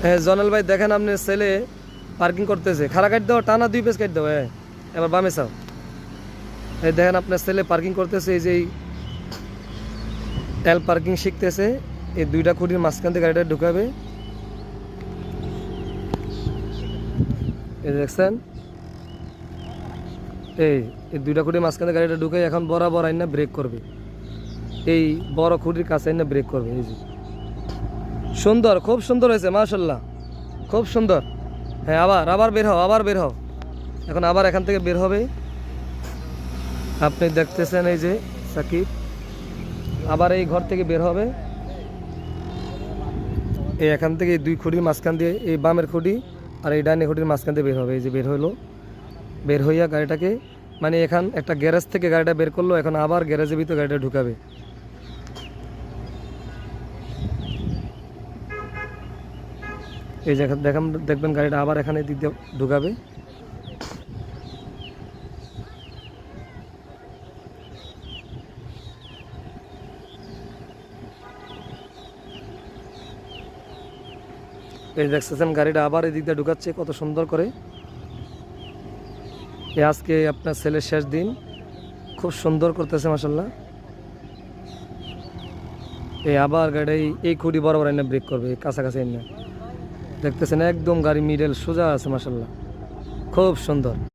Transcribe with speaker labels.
Speaker 1: হ্যাঁ জনাল ভাই দেখেন আপনার ছেলে পার্কিং করতেছে, খাড়া কাট দাও, টানা 2 পেজ কাট দাও। হ্যাঁ এবার বামে চাও। এই দেখেন আপনার ছেলে পার্কিং করতেছে, এই যে এল পার্কিং শিখতেছে। এই 2টা খুঁটির মাঝখান থেকে গাড়িটা ঢুকাবে। এই দেখছেন, এই 2টা খুঁটির মাঝখান থেকে গাড়িটা ঢুকে এখন বরাবর আইনা ব্রেক করবে। এই বড় খুঁটির কাছে আইনা ব্রেক করবে। এই যে সুন্দর, খুব সুন্দর হয়েছে মাশাআল্লাহ, খুব সুন্দর। হ্যাঁ আবার আবার বের হও, আবার বের হও। এখন আবার এখান থেকে বের হবে। আপনি দেখতেছেন এই যে সাকিব আবার এই ঘর থেকে বের হবে। এই এখান থেকে এই 2 খুঁটির মাঝখান দিয়ে, এই বামের খুঁটি আর এই ডাইনের খুঁটির মাঝখান দিয়ে বের হবে। এই যে বের হইলো, বের হইয়া গাড়িটাকে মানে এখান একটা গ্যারেজ থেকে গাড়িটা বের করলো, এখন আবার গ্যারেজের ভিতরে গাড়িটা ঢুকাবে। এই যে দেখেন, দেখবেন গাড়িটা আবার এখানে দিক দিয়ে ঢুকাবে। এই দেখতেছেন গাড়িটা আবার এই দিক দিয়ে ঢুকাচ্ছে কত সুন্দর করে। আজকে আপনার ছেলের শেষ দিন, খুব সুন্দর করতেছে মাশাআল্লাহ। এই আবার গাড়ি এই খুঁটি বরাবর এনে ব্রেক করবে, কাছাকাছি এনে দেখতেছেন একদম গাড়ি মিডল সোজা আছে মাশাআল্লাহ, খুব সুন্দর।